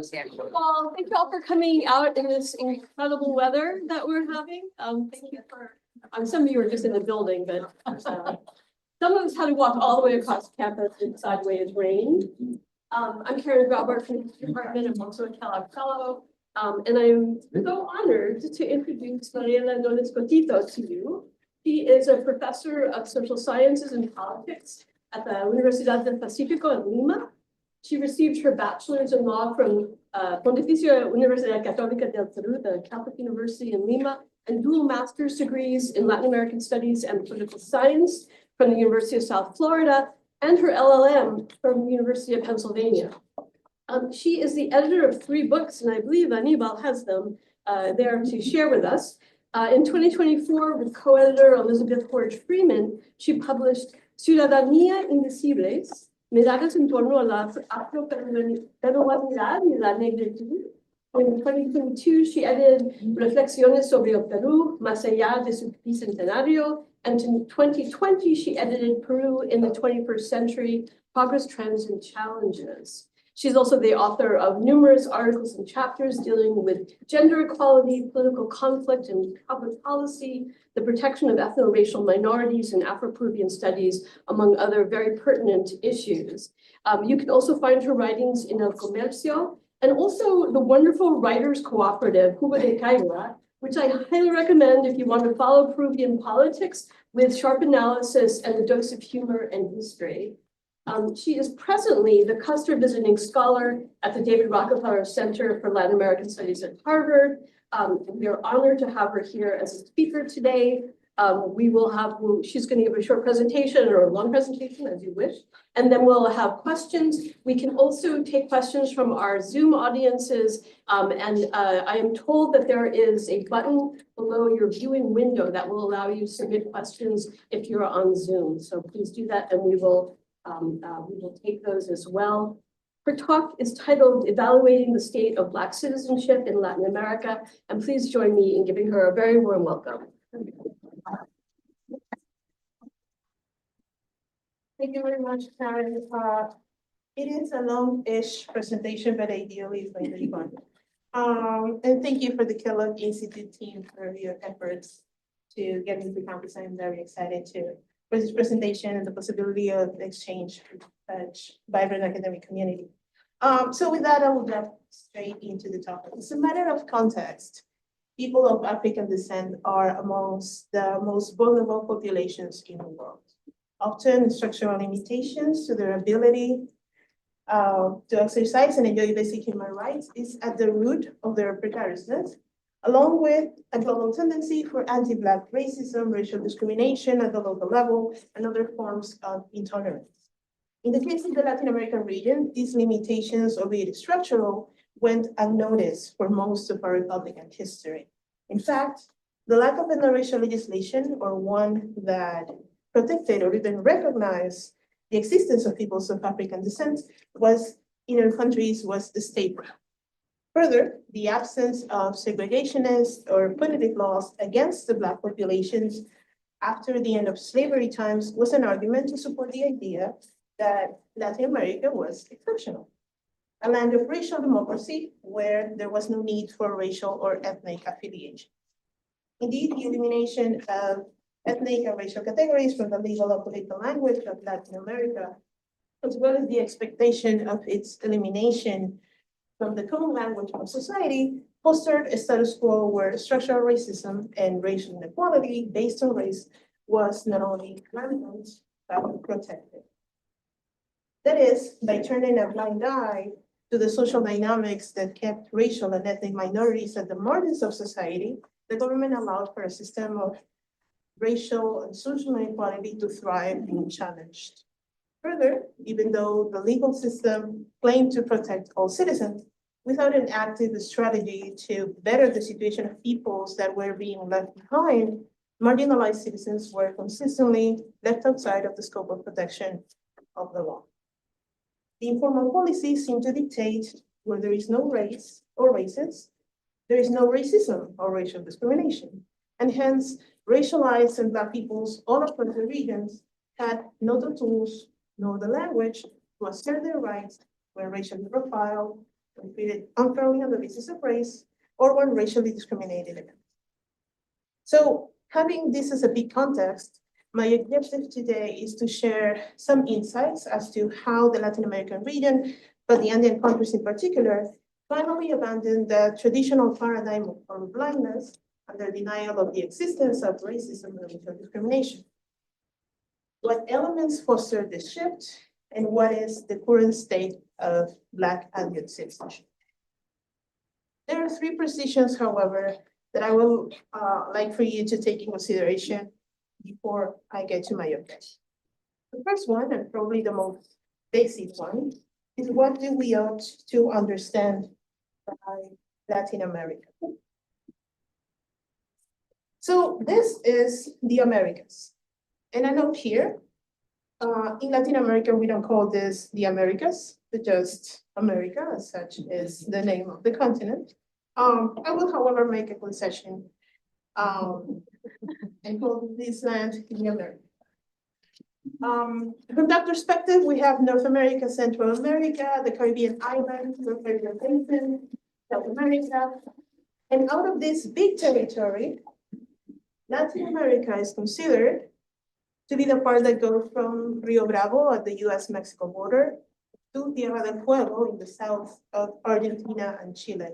Well, thank you all for coming out in this incredible weather that we're having. Thank you for, some of you are just in the building, but some of us had to walk all the way across campus and decide the way it rained. I'm Karen Grauberg from the History Department. I'm also a Kellogg Fellow. And I'm so honored to introduce Mariela Noles Cotito to you. She is a professor of social sciences and politics at the Universidad del Pacífico in Lima. She received her bachelor's in law from Pontificia Universidad Catolica del Peru, the Catholic University in Lima, and dual master's degrees in Latin American studies and political science from the University of South Florida, and her LLM from the University of Pennsylvania. She is the editor of 3 books, and I believe Anibal has them there to share with us. In 2024, with co-editor Elizabeth Horridge Freeman, she published Ciudadanía Invisibles, Miradas en torno a la afroperuanidad y la negritud. In 2022, she edited Reflexiones sobre el Perú, más allá de su bicentenario. And in 2020, she edited Peru in the 21st Century, Progress, Trends, and Challenges. She's also the author of numerous articles and chapters dealing with gender equality, political conflict and public policy, the protection of ethno-racial minorities and Afro-Peruvian studies, among other very pertinent issues. You can also find her writings in El Comercio, and also the wonderful Writers Cooperative, Jugo de Caigua, which I highly recommend if you want to follow Peruvian politics with sharp analysis and a dose of humor and history. She is presently the Custer Visiting Scholar at the David Rockefeller Center for Latin American Studies at Harvard. We are honored to have her here as a speaker today. She's going to give a short presentation or a long presentation as you wish, and then we'll have questions. We can also take questions from our Zoom audiences, and I am told that there is a button below your viewing window that will allow you to submit questions if you're on Zoom. So please do that, and we will take those as well. Her talk is titled Evaluating the State of Black Citizenship in Latin America, and please join me in giving her a very warm welcome. Thank you very much, Karen. It is a long-ish presentation, but ideally it's going to be fun. And thank you for the Kellogg Institute team for your efforts to get into campus. I'm very excited for this presentation and the possibility of exchange with such vibrant academic community. So with that, I will get straight into the topic. It's a matter of context. People of African descent are amongst the most vulnerable populations in the world. Often structural limitations to their ability to exercise and enjoy basic human rights is at the root of their precariousness, along with a global tendency for anti-Black racism, racial discrimination at the local level, and other forms of intolerance. In the case of the Latin American region, these limitations, albeit structural, went unnoticed for most of our Republican history. In fact, the lack of ethno-racial legislation, or one that protected or even recognized the existence of peoples of African descent in our countries was the state route. Further, the absence of segregationist or punitive laws against the Black populations after the end of slavery times was an argument to support the idea that Latin America was exceptional, a land of racial democracy where there was no need for racial or ethnic affiliation. Indeed, the elimination of ethnic and racial categories from the legal or political language of Latin America, as well as the expectation of its elimination from the common language of society, fostered a status quo where structural racism and racial inequality based on race was not only rampant, but protected. That is, by turning a blind eye to the social dynamics that kept racial and ethnic minorities at the margins of society, the government allowed for a system of racial and social inequality to thrive unchallenged. Further, even though the legal system claimed to protect all citizens, without an active strategy to better the situation of peoples that were being left behind, marginalized citizens were consistently left outside of the scope of protection of the law. The informal policies seem to dictate where there is no race or races, there is no racism or racial discrimination, and hence racialized and Black peoples all across the regions had not the tools nor the language to assert their rights when racially profiled when treated unfairly on the basis of race, or when racially discriminated against. So having this as a big context, my objective today is to share some insights as to how the Latin American region, but the Andean countries in particular, finally abandoned the traditional paradigm of colorblindness and their denial of the existence of racism and racial discrimination. What elements foster this shift, and what is the current state of Black Andean citizenship? There are three positions, however, that I will like for you to take in consideration before I get to my objective. The first one, and probably the most basic one, is what do we ought to understand by Latin America? So this is the Americas. And a note here, in Latin America, we don't call this the Americas, but just America, as such is the name of the continent. I will, however, make a concession and call this land the Americas. From that perspective, we have North America, Central America, the Caribbean islands, the Caribbean basin, South America. And out of this big territory, Latin America is considered to be the part that goes from Rio Bravo at the US-Mexico border to Tierra del Fuego in the south of Argentina and Chile,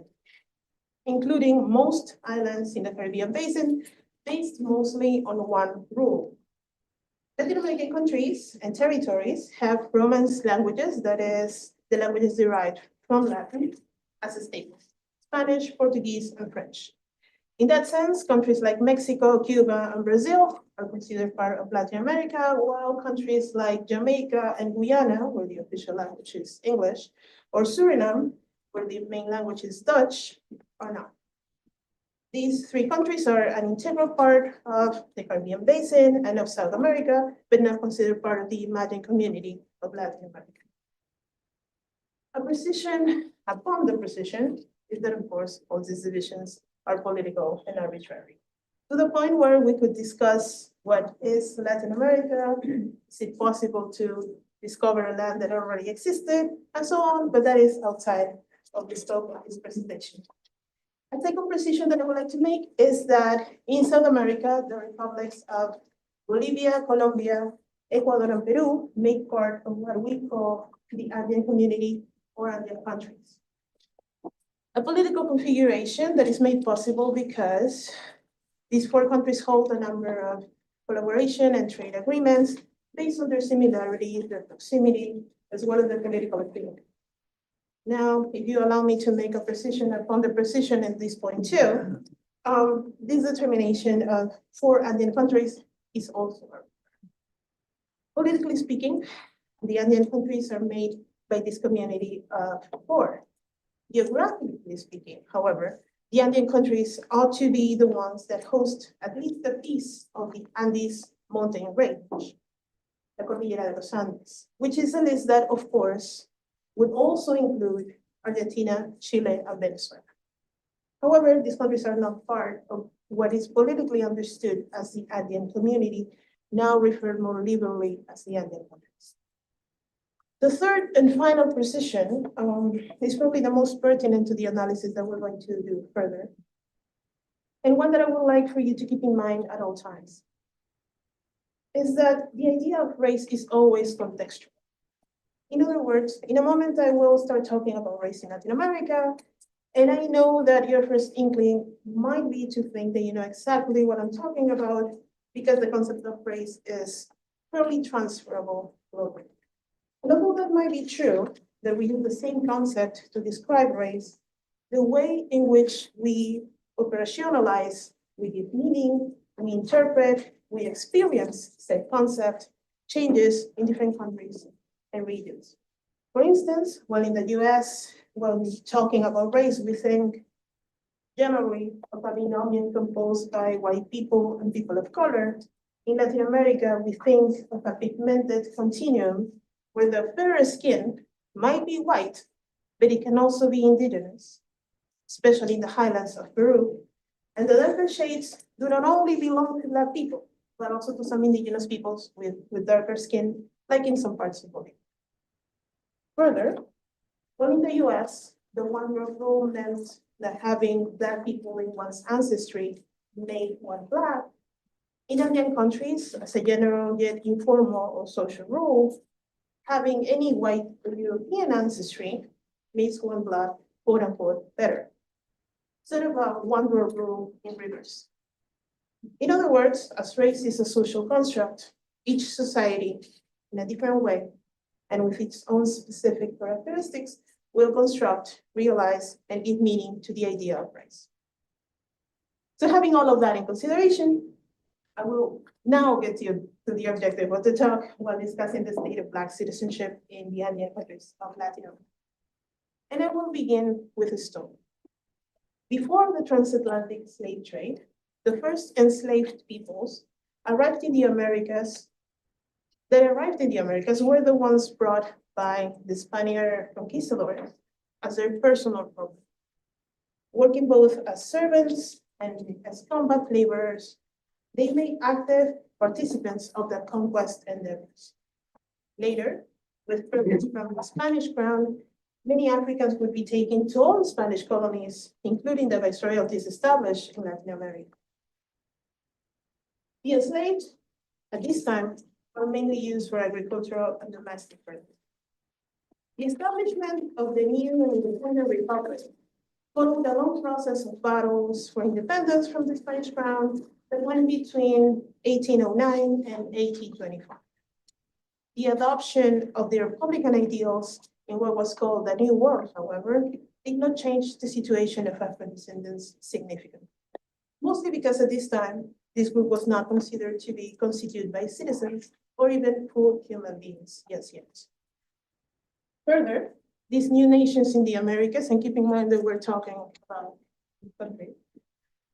including most islands in the Caribbean basin, based mostly on one rule. Latin American countries and territories have Romance languages, that is, the languages derived from Latin as a staple: Spanish, Portuguese, and French. In that sense, countries like Mexico, Cuba, and Brazil are considered part of Latin America, while countries like Jamaica and Guyana, where the official language is English, or Suriname, where the main language is Dutch, are not. These three countries are an integral part of the Caribbean basin and of South America, but not considered part of the imagined community of Latin America. A precision upon the precision is that, of course, all these divisions are political and arbitrary, to the point where we could discuss what is Latin America, is it possible to discover a land that already existed, and so on, but that is outside of the scope of this presentation. A second precision that I would like to make is that in South America, the republics of Bolivia, Colombia, Ecuador, and Peru make part of what we call the Andean community or Andean countries. A political configuration that is made possible because these four countries hold a number of collaboration and trade agreements based on their similarities, their proximity, as well as their political affinity. Now, if you allow me to make a precision upon the precision at this point too, this determination of four Andean countries is also politically speaking, the Andean countries are made by this community of four. Geographically speaking, however, the Andean countries ought to be the ones that host at least a piece of the Andes mountain range, the Cordillera de los Andes, which is a list that, of course, would also include Argentina, Chile, and Venezuela. However, these countries are not part of what is politically understood as the Andean community, now referred more liberally as the Andean countries. The third and final precision is probably the most pertinent to the analysis that we're going to do further, and one that I would like for you to keep in mind at all times, is that the idea of race is always contextual. In other words, in a moment I will start talking about race in Latin America, and I know that your first inkling might be to think that you know exactly what I'm talking about because the concept of race is fairly transferable globally. And although that might be true, that we use the same concept to describe race, the way in which we operationalize, we give meaning, we interpret, we experience said concept changes in different countries and regions. For instance, while in the US, when we're talking about race, we think generally of a binomial composed by white people and people of color. In Latin America, we think of a pigmented continuum where the fairer skin might be white, but it can also be indigenous, especially in the highlands of Peru. And the darker shades do not only belong to Black people, but also to some indigenous peoples with darker skin, like in some parts of Bolivia. Further, well, in the US, the one-world rule meant that having Black people in one's ancestry made one Black. In Andean countries, as a general yet informal or social rule, having any white or European ancestry makes one Black, quote unquote, better. Sort of a one-world rule in reverse. In other words, as race is a social construct, each society, in a different way, and with its own specific characteristics, will construct, realize, and give meaning to the idea of race. So having all of that in consideration, I will now get to the objective of the talk while discussing the state of Black citizenship in the Andean countries of Latin America. And I will begin with a story. Before the transatlantic slave trade, the first enslaved peoples arrived in the Americas were the ones brought by the Spaniard conquistadors as their personal property, working both as servants and as combat laborers. They made active participants of the conquest endeavors. Later, with permits from the Spanish crown, many Africans would be taken to all Spanish colonies, including the viceroyalties established in Latin America. The enslaved, at this time, were mainly used for agricultural and domestic purposes. The establishment of the new and independent republic followed a long process of battles for independence from the Spanish crown that went between 1809 and 1825. The adoption of the Republican ideals in what was called the New World, however, did not change the situation of Afro-descendants significantly, mostly because at this time, this group was not considered to be constituted by citizens or even full human beings yet. Further, these new nations in the Americas, and keep in mind that we're talking about country,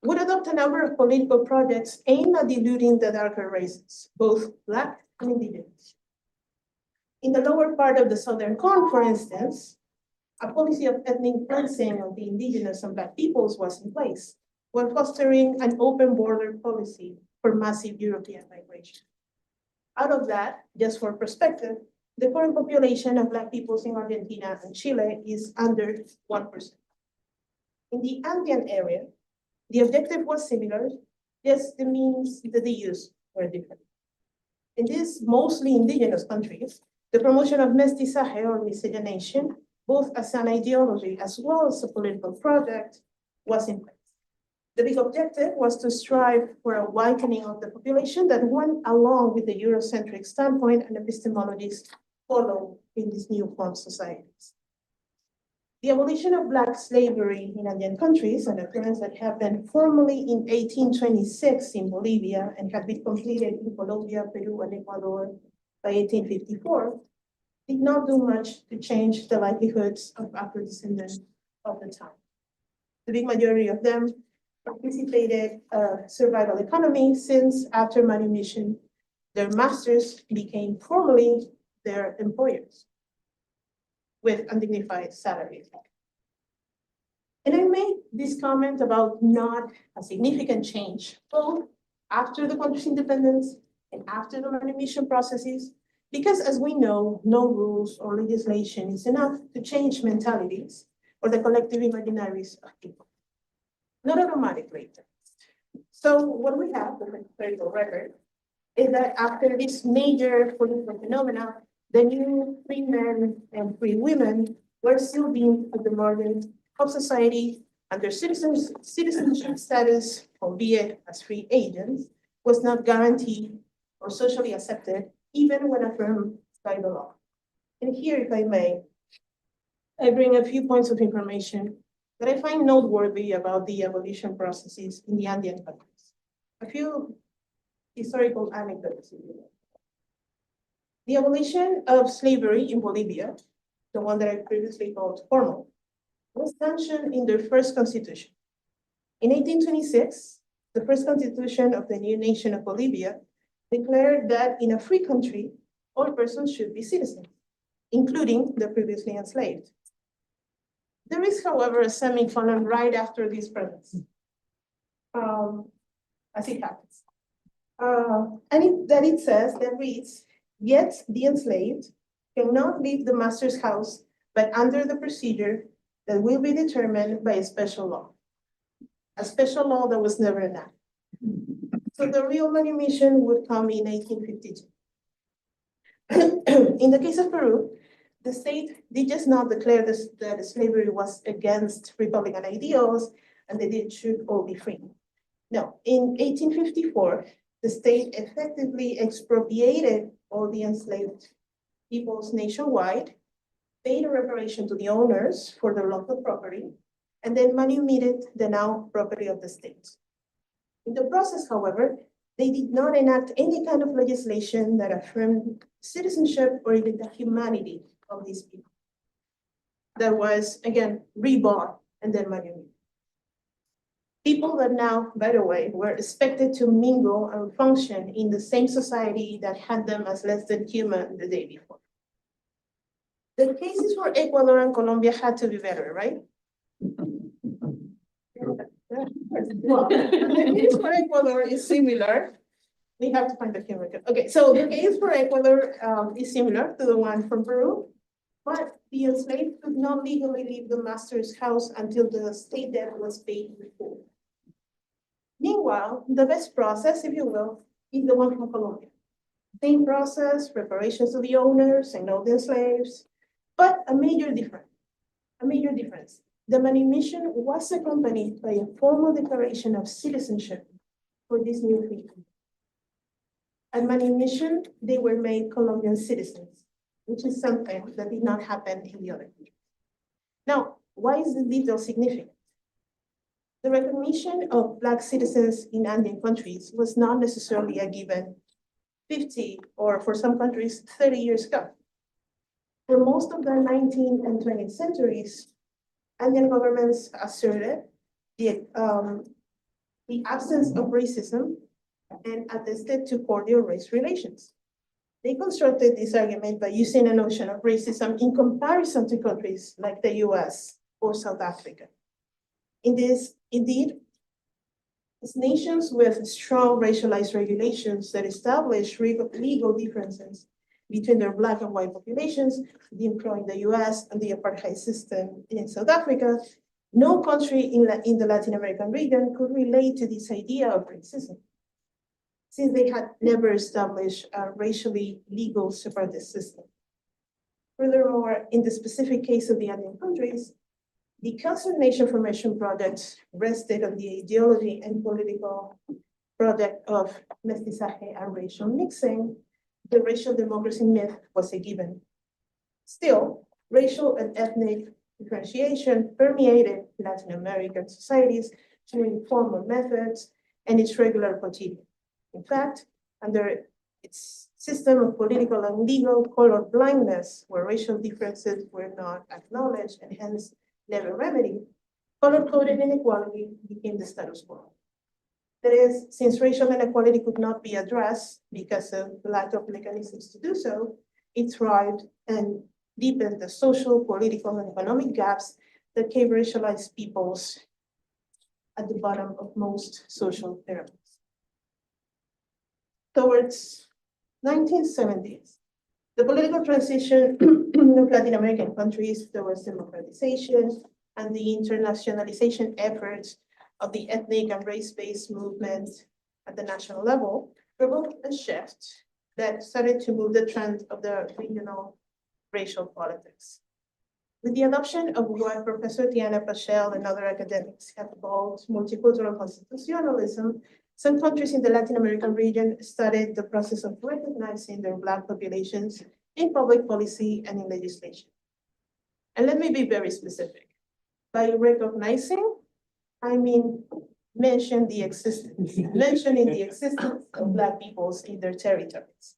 would adopt a number of political projects aimed at diluting the darker races, both Black and indigenous. In the lower part of the Southern Cone, for instance, a policy of ethnic cleansing of the indigenous and Black peoples was in place, while fostering an open border policy for massive European migration. Out of that, just for perspective, the current population of Black peoples in Argentina and Chile is under 1%. In the Andean area, the objective was similar, just the means that they used were different. In these mostly indigenous countries, the promotion of mestizaje or miscegenation, both as an ideology as well as a political project, was in place. The big objective was to strive for a whitening of the population that went along with the Eurocentric standpoint and epistemologies followed in these new form societies. The abolition of Black slavery in Andean countries, an occurrence that happened formally in 1826 in Bolivia and had been completed in Colombia, Peru, and Ecuador by 1854, did not do much to change the livelihoods of Afro-descendants of the time. The big majority of them participated in survival economy since after manumission, their masters became formally their employers with undignified salaries. And I made this comment about not a significant change, both after the country's independence and after the manumission processes, because as we know, no rules or legislation is enough to change mentalities or the collective imaginaries of people. Not automatically. So what we have, the historical record, is that after this major political phenomena, the new free men and free women were still deemed at the margin of society, and their citizenship status, albeit as free agents, was not guaranteed or socially accepted, even when affirmed by the law. And here, if I may, I bring a few points of information that I find noteworthy about the abolition processes in the Andean countries. A few historical anecdotes. The abolition of slavery in Bolivia, the one that I previously called formal, was sanctioned in their first constitution. In 1826, the first constitution of the new nation of Bolivia declared that in a free country, all persons should be citizens, including the previously enslaved. There is, however, a semicolon right after this premise, as it happens. It says, that reads, yet the enslaved cannot leave the master's house, but under the procedure that will be determined by a special law. A special law that was never enacted. So the real manumission would come in 1852. In the case of Peru, the state did just not declare that slavery was against Republican ideals and that it should all be free. No, in 1854, the state effectively expropriated all the enslaved peoples nationwide, paid a reparation to the owners for their local property, and then manumitted the now property of the state. In the process, however, they did not enact any kind of legislation that affirmed citizenship or even the humanity of these people. That was, again, rebought and then manumitted. People that now, by the way, were expected to mingle and function in the same society that had them as less than human the day before. The cases for Ecuador and Colombia had to be better, right? Well, the case for Ecuador is similar. We have to find the humor. Okay, so the case for Ecuador is similar to the one from Peru, but the enslaved could not legally leave the master's house until the state debt was paid in full. Meanwhile, the best process, if you will, is the one from Colombia. Same process, reparations to the owners and all the slaves, but a major difference. The manumission was accompanied by a formal declaration of citizenship for these new people. At manumission, they were made Colombian citizens, which is something that did not happen in the other countries. Now, why is this detail significant? The recognition of Black citizens in Andean countries was not necessarily a given 50 or for some countries 30 years ago. For most of the 19th and 20th centuries, Andean governments asserted the absence of racism and attested to cordial race relations. They constructed this argument by using a notion of racism in comparison to countries like the US or South Africa. Indeed, it's nations with strong racialized regulations that establish legal differences between their Black and white populations, Jim Crow in the US and the apartheid system in South Africa. No country in the Latin American region could relate to this idea of racism, since they had never established a racially legal separatist system. Furthermore, in the specific case of the Andean countries, because the nation formation project rested on the ideology and political project of mestizaje and racial mixing, the racial democracy myth was a given. Still, racial and ethnic differentiation permeated Latin American societies through informal methods and its regular quotidian. In fact, under its system of political and legal colorblindness, where racial differences were not acknowledged and hence never remedied, color-coded inequality became the status quo. That is, since racial inequality could not be addressed because of the lack of mechanisms to do so, it thrived and deepened the social, political, and economic gaps that kept racialized peoples at the bottom of most social pyramids. Towards 1970s, the political transition of Latin American countries towards democratization and the internationalization efforts of the ethnic and race-based movement at the national level provoked a shift that started to move the trend of the regional racial politics. With the adoption of what Professor Tiana Pachel and other academics have called multicultural constitutionalism, some countries in the Latin American region started the process of recognizing their Black populations in public policy and in legislation. And let me be very specific. By recognizing, I mean mentioning the existence of Black peoples in their territories,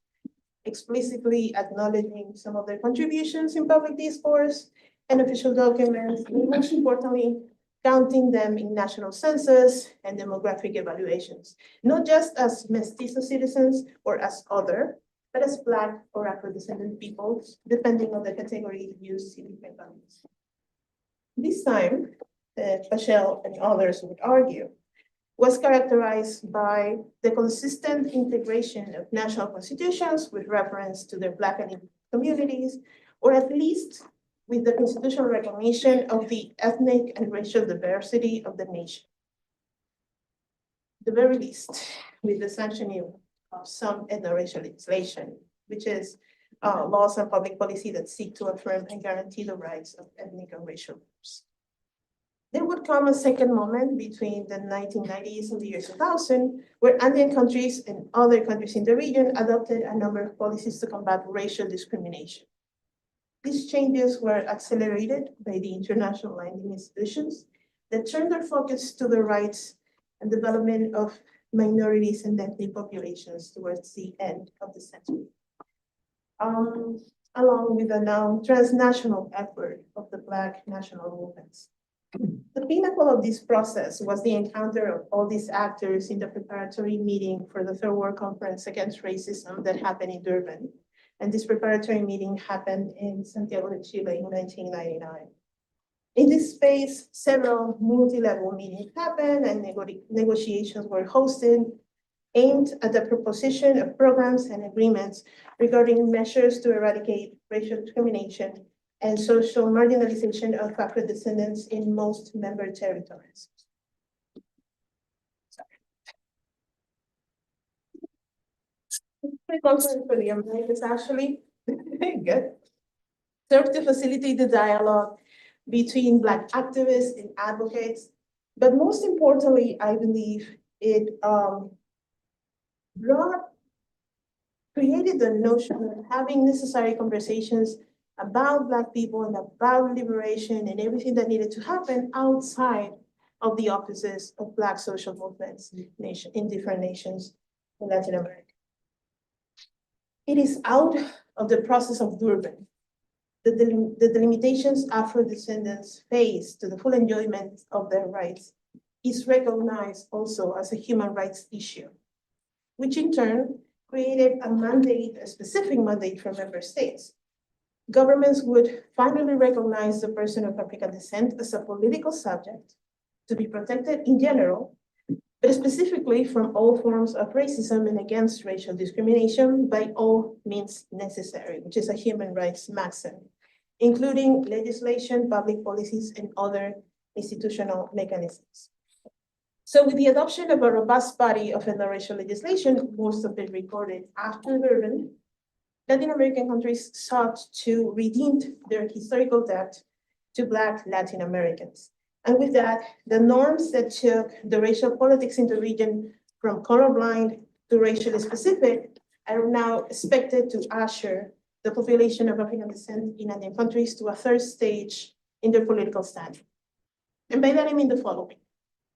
explicitly acknowledging some of their contributions in public discourse and official documents, and most importantly, counting them in national census and demographic evaluations, not just as mestizo citizens or as other, but as Black or Afro-descendant peoples, depending on the category used in different countries. This time, Pachel and others would argue, was characterized by the consistent integration of national constitutions with reference to their Black and Indigenous communities, or at least with the constitutional recognition of the ethnic and racial diversity of the nation. At the very least, with the sanctioning of some ethno-racial legislation, which is laws and public policy that seek to affirm and guarantee the rights of ethnic and racial groups. There would come a second moment between the 1990s and the year 2000, where Andean countries and other countries in the region adopted a number of policies to combat racial discrimination. These changes were accelerated by the international lending institutions that turned their focus to the rights and development of minorities and ethnic populations towards the end of the century. Along with the now transnational effort of the Black national movements. The pinnacle of this process was the encounter of all these actors in the preparatory meeting for the Third World Conference Against Racism that happened in Durban. And this preparatory meeting happened in Santiago de Chile in 1999. In this space, several multi-level meetings happened and negotiations were hosted aimed at the proposition of programs and agreements regarding measures to eradicate racial discrimination and social marginalization of Afro-descendants in most member territories. The conference for the Americas actually good. Served to facilitate the dialogue between Black activists and advocates, but most importantly, I believe it created the notion of having necessary conversations about Black people and about liberation and everything that needed to happen outside of the offices of Black social movements in different nations in Latin America. It is out of the process of Durban that the delimitations Afro-descendants face to the full enjoyment of their rights is recognized also as a human rights issue, which in turn created a specific mandate for member states. Governments would finally recognize the person of African descent as a political subject to be protected in general, but specifically from all forms of racism and against racial discrimination by all means necessary, which is a human rights maxim, including legislation, public policies, and other institutional mechanisms. So with the adoption of a robust body of ethno-racial legislation, most of it recorded after Durban, Latin American countries sought to redeem their historical debt to Black Latin Americans. And with that, the norms that took the racial politics in the region from colorblind to racially specific are now expected to usher the population of African descent in Andean countries to a third stage in their political standing. And by that I mean the following.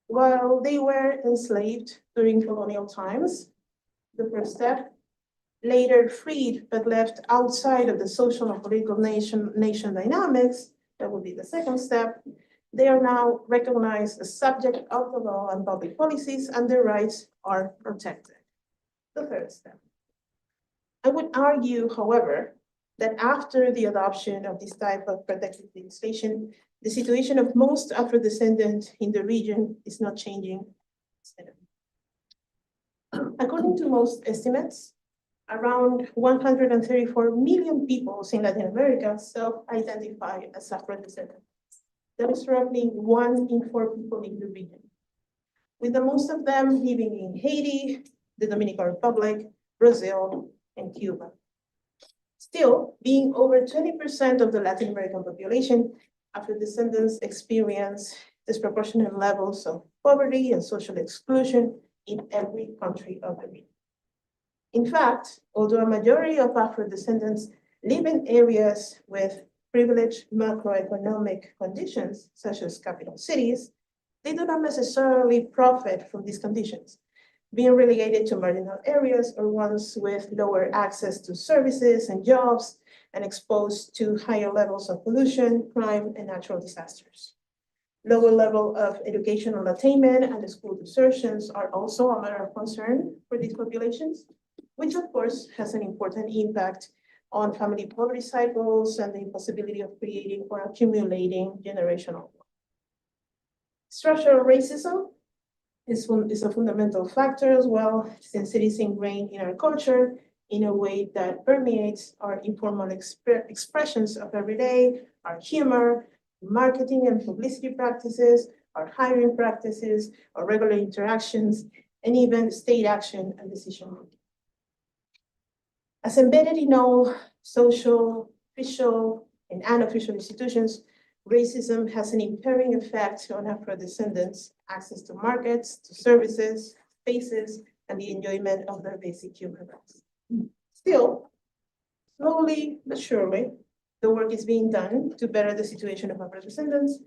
While they were enslaved during colonial times, the first step, later freed but left outside of the social and political nation dynamics, that would be the second step, they are now recognized as subject of the law and public policies, and their rights are protected. The third step. I would argue, however, that after the adoption of this type of protective legislation, the situation of most Afro-descendants in the region is not changing. According to most estimates, around 134 million people in Latin America self-identify as Afro-descendants. That is roughly 1 in 4 people in the region, with the most of them living in Haiti, the Dominican Republic, Brazil, and Cuba. Still, being over 20% of the Latin American population, Afro-descendants experience disproportionate levels of poverty and social exclusion in every country of the region. In fact, although a majority of Afro-descendants live in areas with privileged macroeconomic conditions, such as capital cities, they do not necessarily profit from these conditions, being relegated to marginal areas or ones with lower access to services and jobs and exposed to higher levels of pollution, crime, and natural disasters. Lower level of educational attainment and school desertions are also a matter of concern for these populations, which of course has an important impact on family poverty cycles and the possibility of creating or accumulating generational wealth. Structural racism is a fundamental factor as well, since it is ingrained in our culture in a way that permeates our informal expressions of everyday, our humor, marketing and publicity practices, our hiring practices, our regular interactions, and even state action and decision making. As embedded in all social, official, and unofficial institutions, racism has an impairing effect on Afro-descendants' access to markets, to services, spaces, and the enjoyment of their basic human rights. Still, slowly but surely, the work is being done to better the situation of Afro-descendants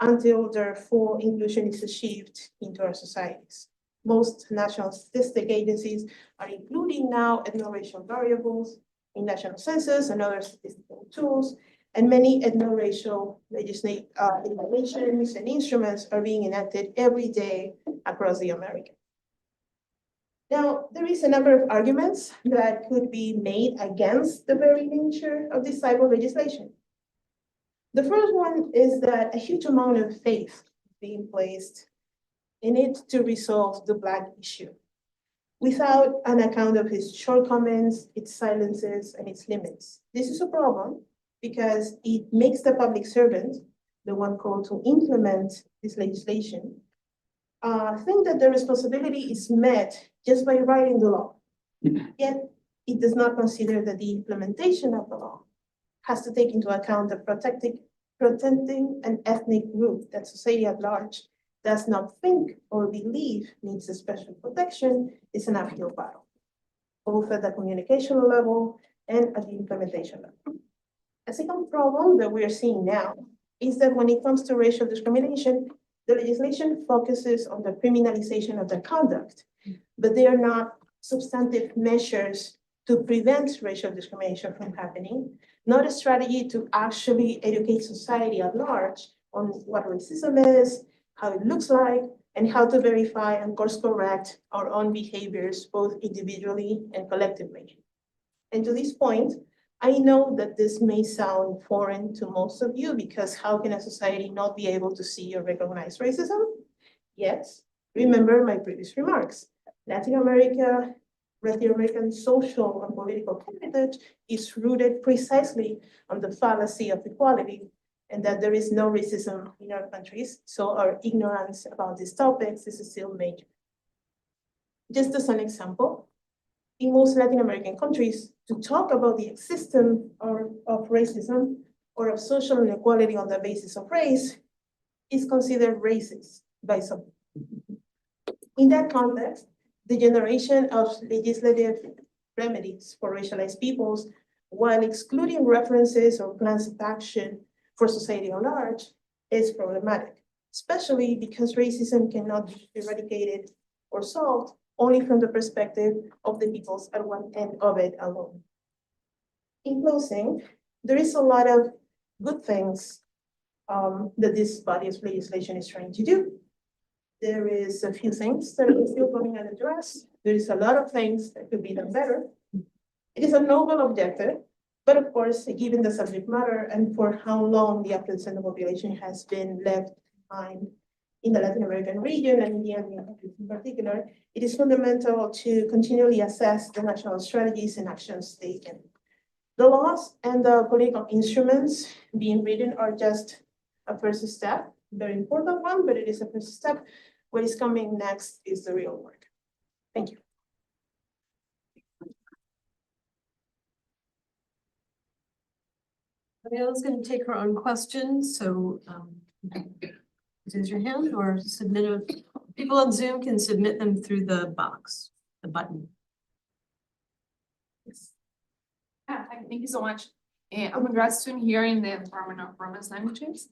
until their full inclusion is achieved into our societies. Most national statistic agencies are including now ethno-racial variables in national census and other statistical tools, and many ethno-racial legislations and instruments are being enacted every day across the Americas. Now, there is a number of arguments that could be made against the very nature of this type of legislation. The first one is that a huge amount of faith is being placed in it to resolve the Black issue without an account of its shortcomings, its silences, and its limits. This is a problem because it makes the public servant, the one called to implement this legislation, think that the responsibility is met just by writing the law. Yet it does not consider that the implementation of the law has to take into account the protecting an ethnic group that society at large does not think or believe needs a special protection is an uphill battle, both at the communication level and at the implementation level. A second problem that we are seeing now is that when it comes to racial discrimination, the legislation focuses on the criminalization of the conduct, but they are not substantive measures to prevent racial discrimination from happening, not a strategy to actually educate society at large on what racism is, how it looks like, and how to verify and course correct our own behaviors, both individually and collectively. And to this point, I know that this may sound foreign to most of you because how can a society not be able to see or recognize racism? Yet, remember my previous remarks. Latin American social and political heritage is rooted precisely on the fallacy of equality and that there is no racism in our countries, so our ignorance about these topics is still major. Just as an example, in most Latin American countries, to talk about the existence of racism or of social inequality on the basis of race is considered racist by some. In that context, the generation of legislative remedies for racialized peoples, while excluding references or plans of action for society at large, is problematic, especially because racism cannot be eradicated or solved only from the perspective of the peoples at one end of it alone. In closing, there is a lot of good things that this body of legislation is trying to do. There is a few things that are still going unaddressed. There is a lot of things that could be done better. It is a noble objective, but of course, given the subject matter and for how long the Afro-descendant population has been left behind in the Latin American region and in the Andean countries in particular, it is fundamental to continually assess the national strategies and actions taken. The laws and the political instruments being written are just a first step, very important one, but it is a first step. What is coming next is the real work. Thank you. Mariela's going to take her own questions, so raise your hand or submit a. People on Zoom can submit them through the box, the button. Yes. Thank you so much. I'm a grad student here in the Department of Romance Languages,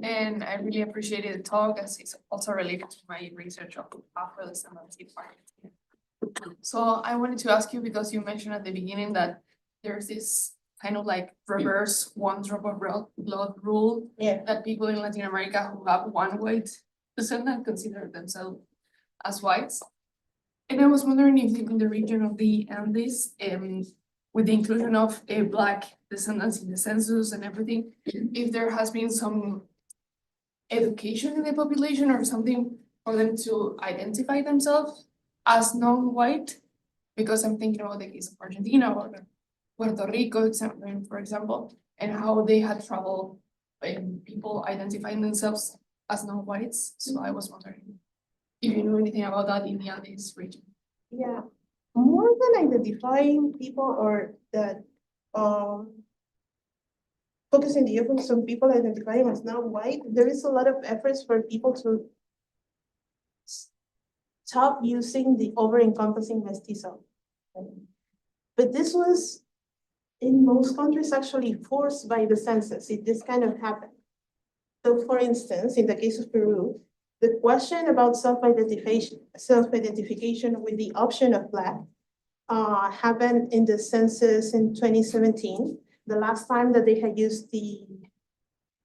and I really appreciated the talk as it's also related to my research of Afro-descendants. So I wanted to ask you, because you mentioned at the beginning that there's this kind of like reverse one drop of blood rule, that people in Latin America who have one white descendant consider themselves as whites. And I was wondering if in the region of the Andes, with the inclusion of Black descendants in the census and everything, if there has been some education in the population or something for them to identify themselves as non-white, because I'm thinking about the case of Argentina or Puerto Rico, for example, and how they had trouble in people identifying themselves as non-whites. So I was wondering if you know anything about that in the Andes region. Yeah, more than identifying people or that, focusing the efforts on people identifying as non-white, there is a lot of efforts for people to stop using the over-encompassing mestizo. But this was, in most countries, actually forced by the census. This kind of happened. So for instance, in the case of Peru, the question about self-identification with the option of Black happened in the census in 2017. The last time that they had used the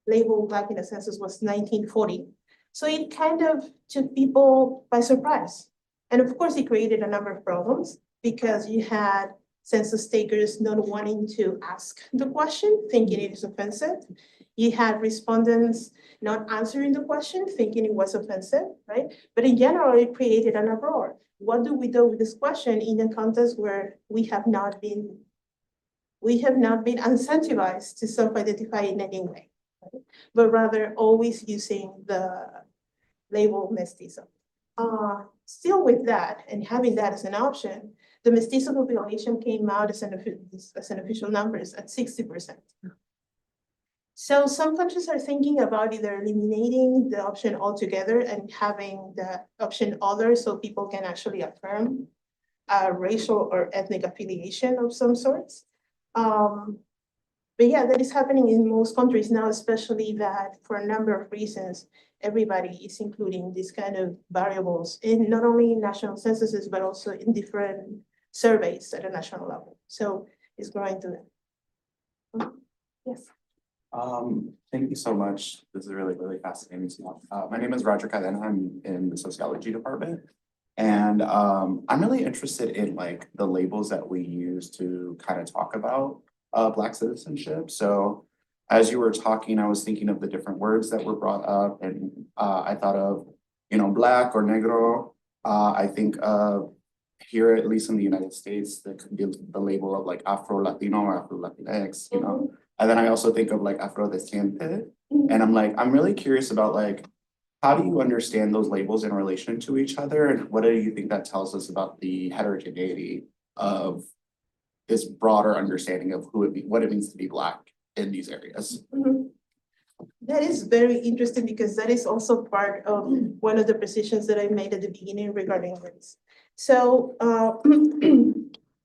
label Black in the census was 1940. So it kind of took people by surprise. And of course, it created a number of problems because you had census takers not wanting to ask the question, thinking it is offensive. You had respondents not answering the question, thinking it was offensive, right? But in general, it created an uproar. What do we do with this question in a context where we have not been incentivized to self-identify in any way, right? But rather always using the label mestizo. Still with that and having that as an option, the mestizo population came out as an official numbers at 60%. So some countries are thinking about either eliminating the option altogether and having the option other so people can actually affirm a racial or ethnic affiliation of some sorts. But yeah, that is happening in most countries now, especially that for a number of reasons, everybody is including these kind of variables in not only in national censuses, but also in different surveys at a national level. So it's growing to that. Yes. Thank you so much. This is really, really fascinating stuff. My name is Roger Cadena. I'm in the sociology department. And I'm really interested in like the labels that we use to kind of talk about Black citizenship. So as you were talking, I was thinking of the different words that were brought up, and I thought of, Black or negro. I think of here, at least in the United States, that could be the label of like Afro-Latino or Afro-Latinx, And then I also think of like Afrodescendiente. And I'm really curious about like, how do you understand those labels in relation to each other? And what do you think that tells us about the heterogeneity of this broader understanding of what it means to be Black in these areas? That is very interesting because that is also part of one of the positions that I made at the beginning regarding race. So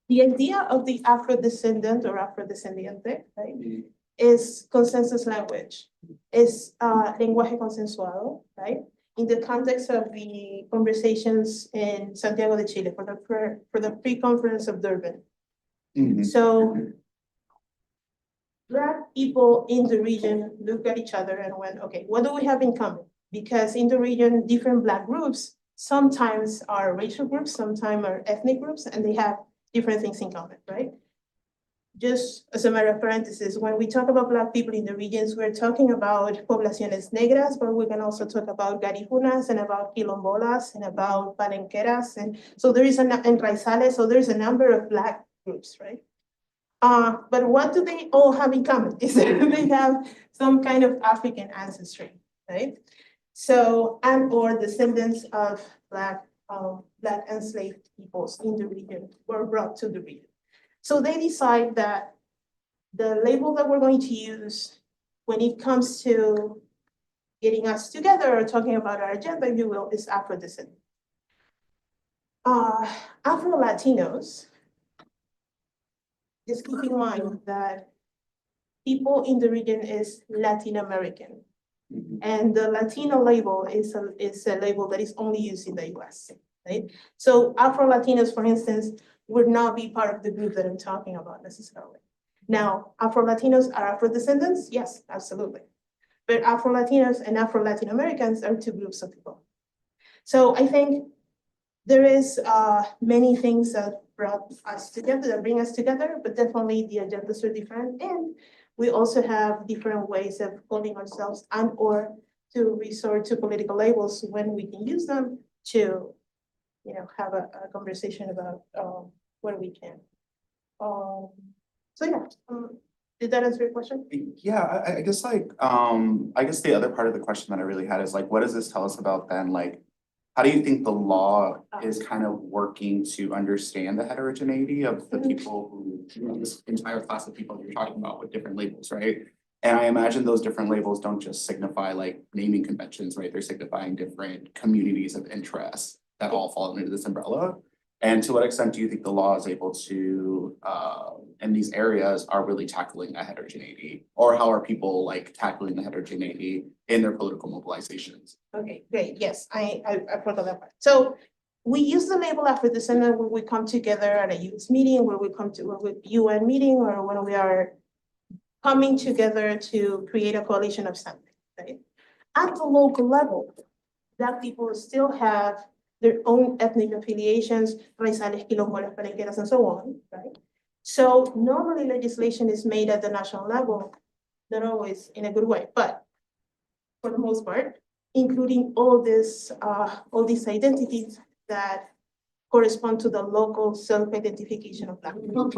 the idea of the Afro-descendant or Afrodescendiente, right, is consensus language, is lenguaje consensuado, right? In the context of the conversations in Santiago de Chile for the pre-conference of Durban. So Black people in the region looked at each other and went, okay, what do we have in common? Because in the region, different Black groups sometimes are racial groups, sometimes are ethnic groups, and they have different things in common, right? Just as a matter of parenthesis, when we talk about Black people in the regions, we're talking about poblaciones negras, but we can also talk about garifunas and about quilombolas and about palenqueras. And so there is and raizales, so there's a number of Black groups, right? But what do they all have in common? Is that they have some kind of African ancestry, right? So, and or descendants of Black enslaved peoples in the region were brought to the region. So they decide that the label that we're going to use when it comes to getting us together or talking about our agenda, if you will, is Afro-descendant. Afro-Latinos, just keep in mind that people in the region is Latin American. And the Latino label is a label that is only used in the US, right? So Afro-Latinos, for instance, would not be part of the group that I'm talking about necessarily. Now, Afro-Latinos are Afro-descendants? Yes, absolutely. But Afro-Latinos and Afro-Latin Americans are two groups of people. So I think there is many things that brought us together, that bring us together, but definitely the agendas are different. And we also have different ways of calling ourselves and or to resort to political labels when we can use them to, have a conversation about where we can. So yeah, did that answer your question? Yeah, I guess like, I guess the other part of the question that I really had is like, what does this tell us about then, like, how do you think the law is kind of working to understand the heterogeneity of the people who, you know, this entire class of people you're talking about with different labels, right? And I imagine those different labels don't just signify like naming conventions, right? They're signifying different communities of interest that all fall under this umbrella. And to what extent do you think the law is able to, in these areas, are really tackling that heterogeneity? Or how are people like tackling the heterogeneity in their political mobilizations? Okay, great. Yes, I forgot that part. So we use the label after descendant when we come together at a youth meeting, where we come to a UN meeting, or when we are coming together to create a coalition of something, right? At the local level, Black people still have their own ethnic affiliations, raizales, quilombolas, palenqueras, and so on, right? So normally legislation is made at the national level, not always in a good way, but for the most part, including all these identities that correspond to the local self-identification of Black people.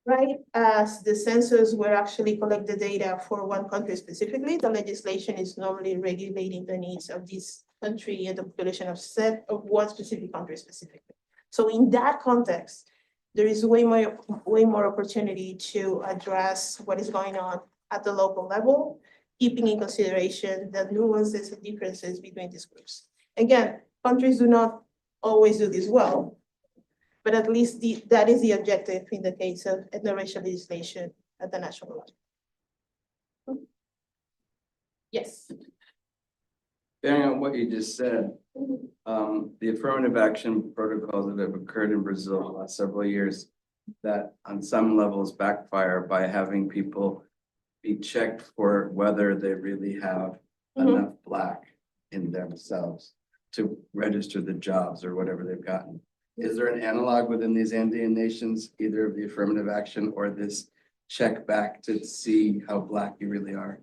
Right, as the census will actually collect the data for one country specifically, the legislation is normally regulating the needs of this country and the population of one specific country specifically. So in that context, there is way more opportunity to address what is going on at the local level, keeping in consideration the nuances and differences between these groups. Again, countries do not always do this well, but at least that is the objective in the case of ethno-racial legislation at the national level. Yes. Bearing on what you just said, the affirmative action protocols that have occurred in Brazil the last several years that on some levels backfire by having people be checked for whether they really have enough Black in themselves to register the jobs or whatever they've gotten. Is there an analog within these Andean nations, either of the affirmative action or this check back to see how Black you really are?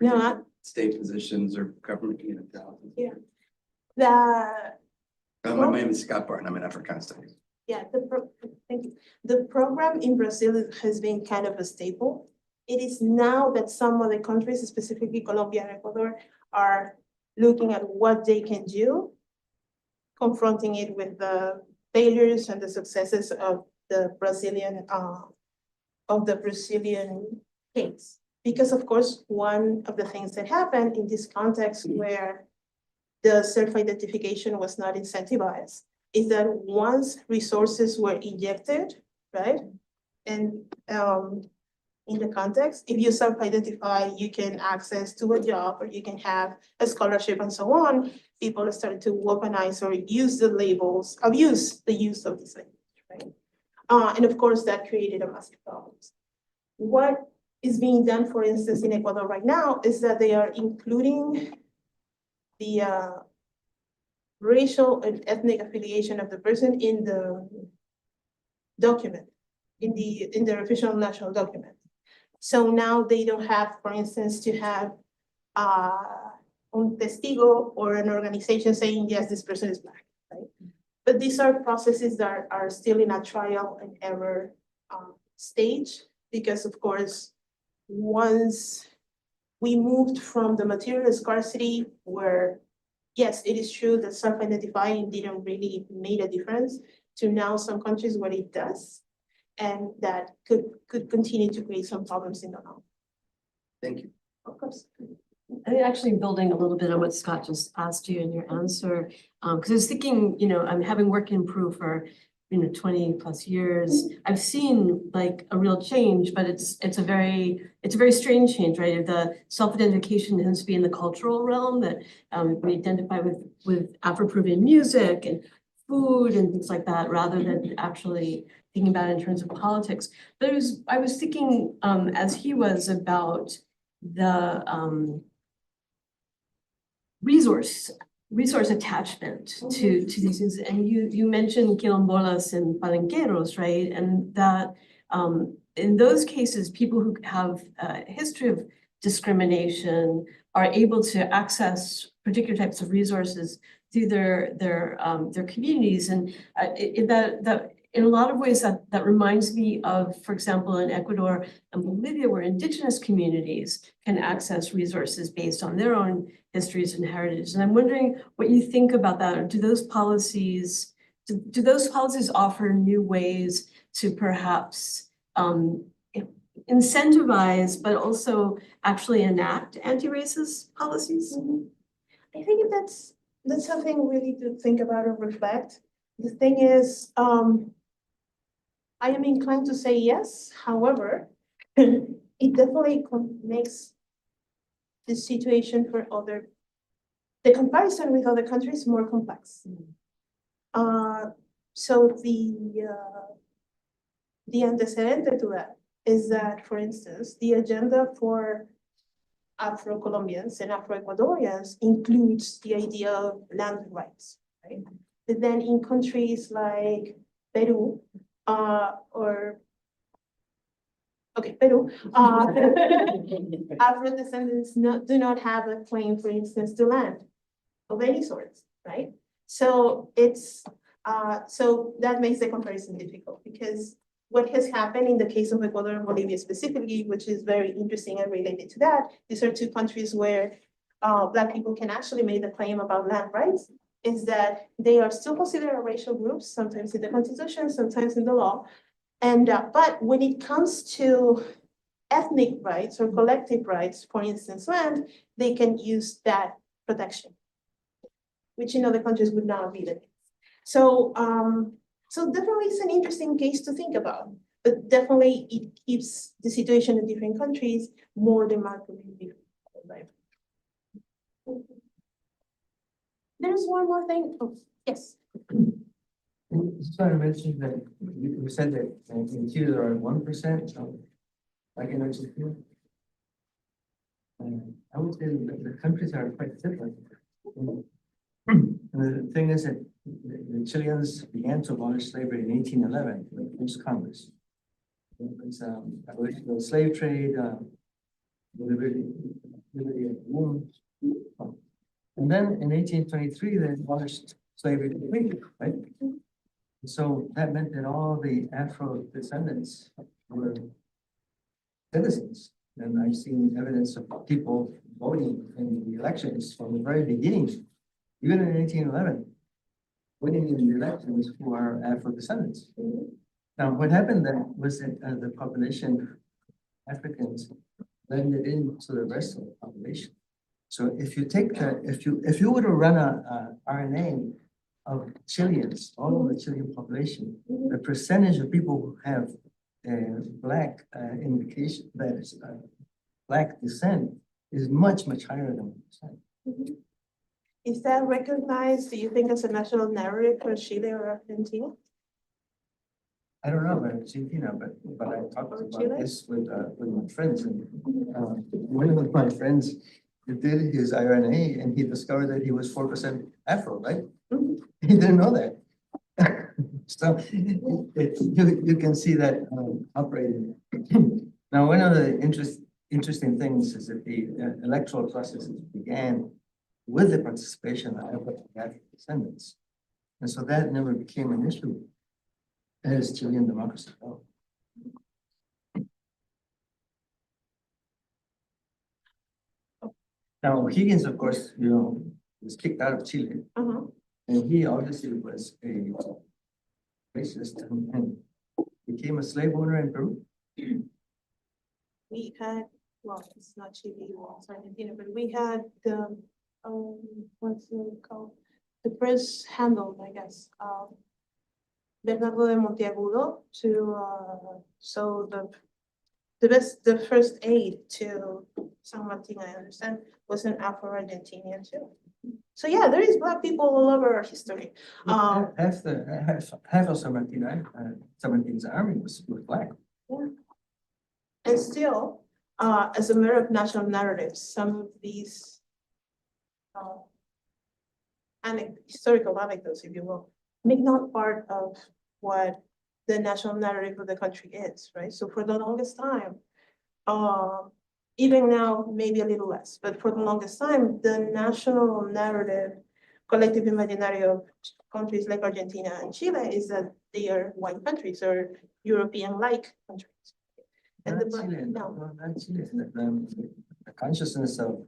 No, State positions or government unit. yeah. My name is Scott Barton. I'm in African studies. Yeah, thank you. The program in Brazil has been kind of a staple. It is now that some other countries, specifically Colombia and Ecuador, are looking at what they can do, confronting it with the failures and the successes of the Brazilian case. Because of course, one of the things that happened in this context where the self-identification was not incentivized is that once resources were injected, right? And in the context, if you self-identify, you can access to a job or you can have a scholarship and so on. People started to weaponize or use the labels, abuse the use of these labels, right? And of course, that created a massive problem. What is being done, for instance, in Ecuador right now is that they are including the racial and ethnic affiliation of the person in the document, in their official national document. So now they don't have, for instance, to have un testigo or an organization saying, yes, this person is Black, right? But these are processes that are still in a trial and error stage, because of course, once we moved from the material scarcity where, yes, it is true that self-identifying didn't really make a difference, to now some countries where it does, and that could continue to create some problems in the long. Thank you. Of course. I think actually building a little bit on what Scott just asked you in your answer, because I was thinking, I'm having worked in Peru for 20+ years. I've seen like a real change, but it's a very strange change, right? The self-identification tends to be in the cultural realm, that we identify with Afro-Peruvian music and food and things like that, rather than actually thinking about it in terms of politics. But I was thinking, as he was, about the resource attachment to these things. And you mentioned quilombolas and palenqueros, right? And that in those cases, people who have a history of discrimination are able to access particular types of resources through their communities. And that in a lot of ways that reminds me of, for example, in Ecuador and Bolivia, where indigenous communities can access resources based on their own histories and heritage. And I'm wondering what you think about that. Or do those policies offer new ways to perhaps incentivize, but also actually enact anti-racist policies? I think that's something really to think about or reflect. The thing is, I am inclined to say yes. However, it definitely makes the situation for the comparison with other countries more complex. So the antecedent to that is that, for instance, the agenda for Afro-Colombians and Afro-Ecuadorians includes the idea of land rights, right? But then in countries like Peru, Peru, Afro-descendants do not have a claim, for instance, to land of any sort, right? So so that makes the comparison difficult, because what has happened in the case of Ecuador and Bolivia specifically, which is very interesting and related to that, these are two countries where Black people can actually make the claim about land rights, is that they are still considered racial groups, sometimes in the constitution, sometimes in the law. And but when it comes to ethnic rights or collective rights, for instance, land, they can use that protection, which in other countries would not be the case. So, so definitely it's an interesting case to think about, but definitely it keeps the situation in different countries more remarkably different. There's one more thing. Oh, yes. Just want to mention that you said that in Chile there are 1% of like energy field. I would say that the countries are quite different. And the thing is that the Chileans began to abolish slavery in 1811 with the first Congress. It was abolition of the slave trade, liberty of women. And then in 1823 they abolished slavery completely, right? So that meant that all the Afro descendants were citizens. And I've seen evidence of people voting in the elections from the very beginning, even in 1811, winning in the elections who are Afro descendants. Now, what happened then was that the population, Africans, blended into the rest of the population. So if you take if you were to run a RNA of Chileans, all of the Chilean population, the percentage of people who have Black indication, that is Black descent, is much, much higher than 1%. Is that recognized, do you think, as a national narrative for Chile or Argentina? I don't know about Argentina, but I talked about this with my friends, and one of my friends did his RNA and he discovered that he was 4% Afro, right? He didn't know that. So you can see that operating. Now, one of the interesting things is that the electoral processes began with the participation of African descendants. And so that never became an issue as Chilean democracy developed. Now, Higgins, of course, was kicked out of Chile. And he obviously was a racist and became a slave owner in Peru. We had, well, it's not Chile, it's Argentina, but we had the, what's it called? The press handled, I guess, Bernardo de Monteagudo to, so the first aid to San Martin, I understand, was an Afro-Argentinian too. So yeah, there is Black people all over our history. Half of San Martin's army was Black. Yeah. And still, as a matter of national narratives, some of these historical anecdotes, if you will, make not part of what the national narrative of the country is, right? So for the longest time, Even now, maybe a little less, but for the longest time, the national narrative, collective imaginary of countries like Argentina and Chile is that they are white countries or European-like countries. And Not the, Chile, no, not Chile, the consciousness of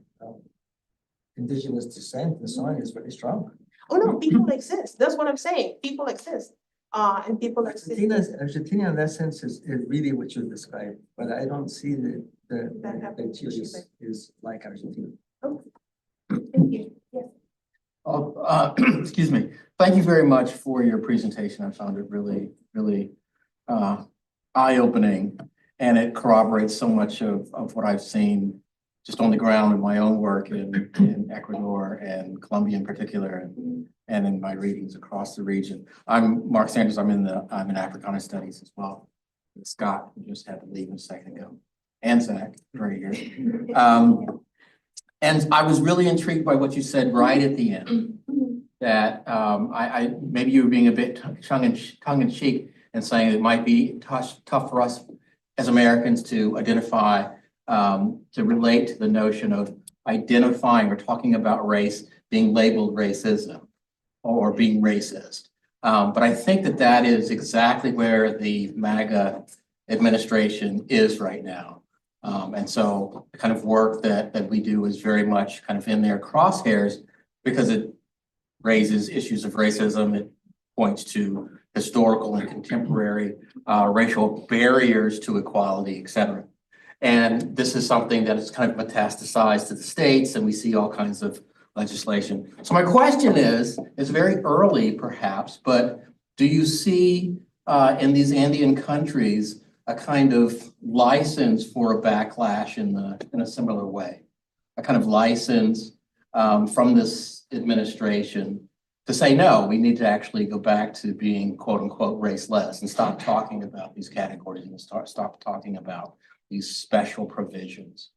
indigenous descent and so on is very strong. oh no, people exist, that's what I'm saying, people exist. And people exist. Argentina in that sense is really what you described, but I don't see That that happens in Chile Chile. is like Argentina. Thank you, yes. Oh, excuse me. Thank you very much for your presentation. I found it really, really eye-opening. And it corroborates so much of what I've seen just on the ground in my own work in Ecuador and Colombia in particular, and in my readings across the region. I'm Mark Sanders. I'm in Africana Studies as well. Scott, who just had to leave a second ago, and Zach, right here. And I was really intrigued by what you said right at the end, that I maybe you were being a bit tongue in cheek and saying it might be tough for us as Americans to identify, to relate to the notion of identifying or talking about race being labeled racism or being racist. But I think that is exactly where the MAGA administration is right now. And so the kind of work that we do is very much kind of in their crosshairs because it raises issues of racism. It points to historical and contemporary racial barriers to equality, et cetera. And this is something that is kind of metastasized to the states, and we see all kinds of legislation. So my question is very early perhaps, but do you see in these Andean countries a kind of license for a backlash in a similar way? A kind of license from this administration to say, no, we need to actually go back to being quote unquote raceless and stop talking about these categories and stop talking about these special provisions.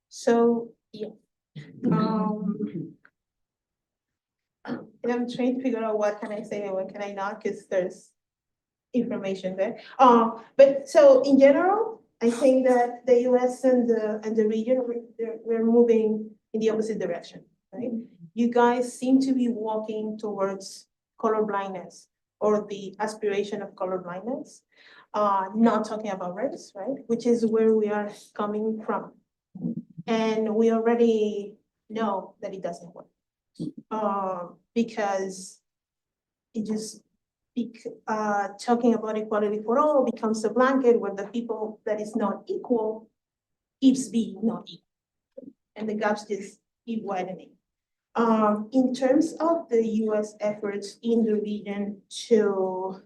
So, yeah. And I'm trying to figure out what can I say and what can I not, because there's information there. But so in general, I think that the US and the region, we're moving in the opposite direction, right? You guys seem to be walking towards colorblindness or the aspiration of colorblindness, not talking about race, right? Which is where we are coming from. And we already know that it doesn't work. Because it just, talking about equality for all becomes a blanket where the people that is not equal keeps being not equal. And the gaps just keep widening. In terms of the US efforts in the region to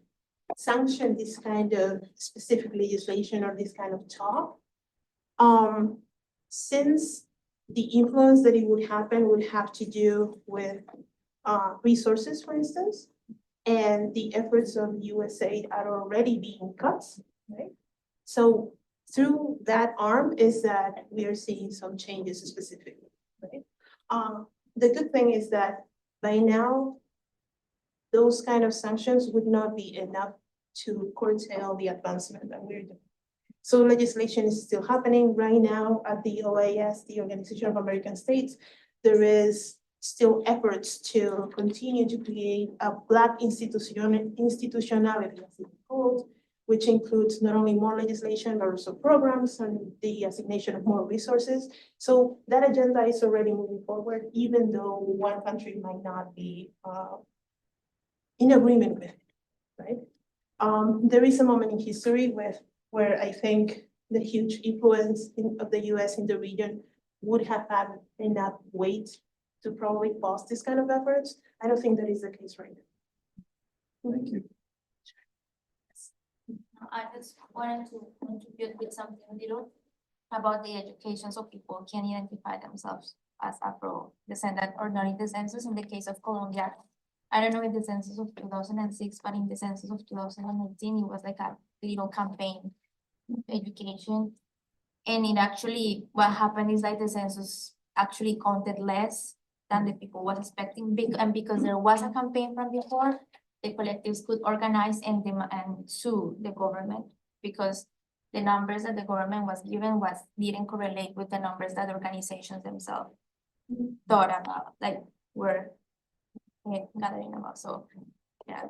sanction this kind of specific legislation or this kind of talk, since the influence that it would happen would have to do with resources, for instance, and the efforts of USAID are already being cut, right? So through that arm is that we are seeing some changes specifically, right? The good thing is that by now, those kind of sanctions would not be enough to curtail the advancement that we're doing. So legislation is still happening right now at the OAS, the Organization of American States. There is still efforts to continue to create a Black institutionality, as it's called, which includes not only more legislation, but also programs and the assignation of more resources. So that agenda is already moving forward, even though one country might not be in agreement with it, right? There is a moment in history where I think the huge influence of the US in the region would have had enough weight to probably pause this kind of efforts. I don't think that is the case right now. Thank you. I just wanted to contribute with something little about the education so people can identify themselves as Afro-descendant or not in the census. In the case of Colombia, I don't know in the census of 2006, but in the census of 2018, it was like a little campaign education. And it actually, what happened is like the census actually counted less than the people was expecting. And because there was a campaign from before, the collectives could organize and sue the government because the numbers that the government was given didn't correlate with the numbers that organizations themselves thought about, like were gathering about, so, yeah.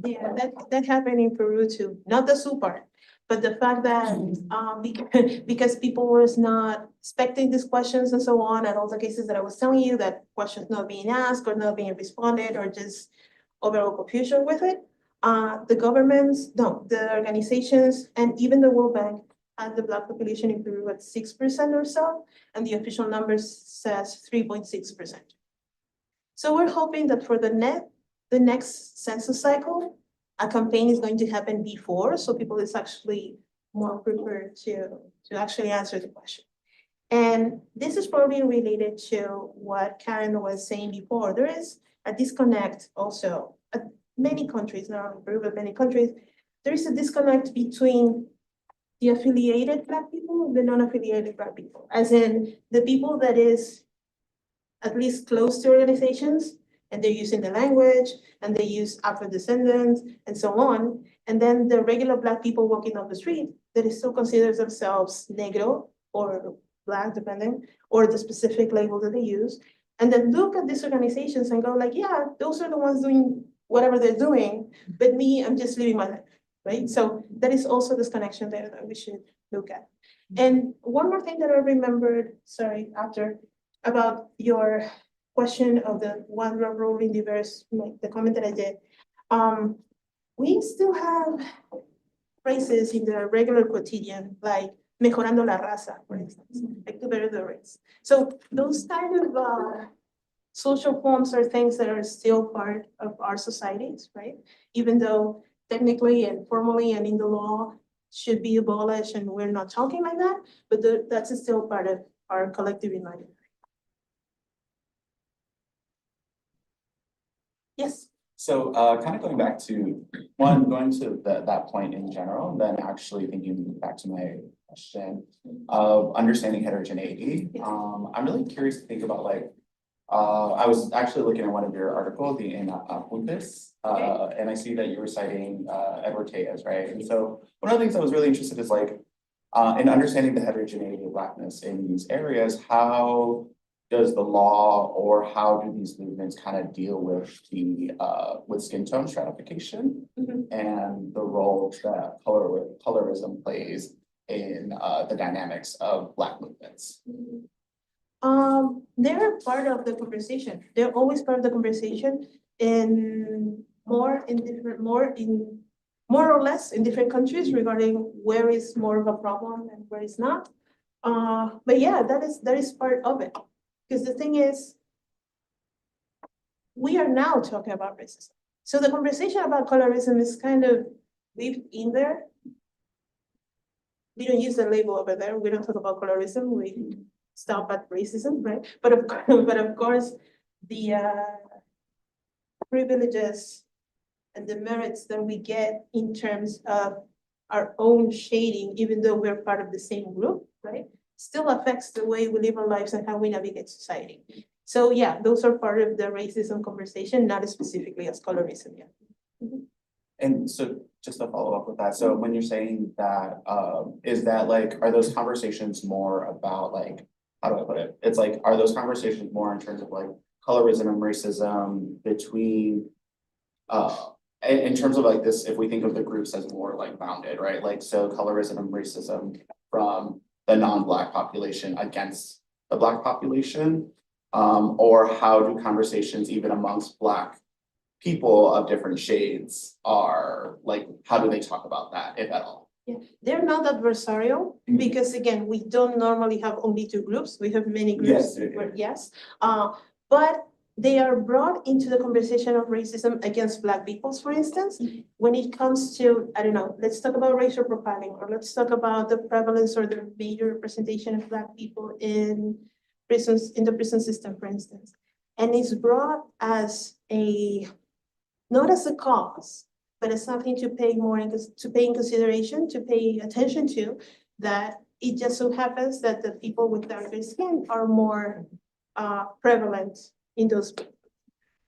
Yeah, that happened in Peru too, not the soup part, but the fact that, because people was not expecting these questions and so on, and all the cases that I was telling you, that questions not being asked or not being responded, or just overall confusion with it. The governments, no, the organizations, and even the World Bank had the Black population in Peru at 6% or so, and the official numbers says 3.6%. So we're hoping that for the next census cycle, a campaign is going to happen before, so people is actually more prepared to actually answer the question. And this is probably related to what Karen was saying before. There is a disconnect also. Many countries, not only Peru, but many countries, there is a disconnect between the affiliated Black people and the non-affiliated Black people. As in, the people that is at least close to organizations, and they're using the language, and they use Afro-descendants, and so on. And then the regular Black people walking down the street that is still considers themselves Negro or Black, depending, or the specific label that they use. And then look at these organizations and go like, yeah, those are the ones doing whatever they're doing, but me, I'm just living my life, right? So that is also this connection there that we should look at. And one more thing that I remembered, sorry, after, about your question of the one role in diverse, like the comment that I did. We still have phrases in the regular quotidian, like mejorando la raza, for instance, like to better the race. So those kind of social forms are things that are still part of our societies, right? Even though technically and formally and in the law should be abolished, and we're not talking like that, but that's still part of our collective imaginary. Yes. So kind of going back to going to that point in general, and then actually thinking back to my question of understanding heterogeneity. I'm really curious to think about like, I was actually looking at one of your articles, the in Puntis, and I see that you were citing Edward Tejas, right? And so one of the things I was really interested in is like, in understanding the heterogeneity of Blackness in these areas, how does the law or how do these movements kind of deal with the with skin tone stratification and the role that colorism plays in the dynamics of Black movements? They're part of the conversation. They're always part of the conversation more or less in different countries regarding where is more of a problem and where is not. But yeah, that is part of it. Because the thing is, we are now talking about racism. So the conversation about colorism is kind of lived in there. We don't use the label over there. We don't talk about colorism. We stop at racism, right? But of course, the privileges and the merits that we get in terms of our own shading, even though we're part of the same group, right? Still affects the way we live our lives and how we navigate society. So yeah, those are part of the racism conversation, not specifically as colorism yet. And so just to follow up with that, so when you're saying that, is that like, are those conversations more about like, how do I put it? It's like, are those conversations more in terms of like colorism and racism between, in terms of like this, if we think of the groups as more like bounded, right? Like, so colorism and racism from the non-Black population against the Black population, or how do conversations even amongst Black people of different shades are like, how do they talk about that, if at all? Yeah, they're not adversarial because again, we don't normally have only two groups. We have many groups. Yes. But they are brought into the conversation of racism against Black peoples, for instance, when it comes to, I don't know, let's talk about racial profiling, or let's talk about the prevalence or the major representation of Black people in prisons, in the prison system, for instance. And it's brought as not as a cause, but as something to pay in consideration, to pay attention to, that it just so happens that the people with darker skin are more prevalent in those people.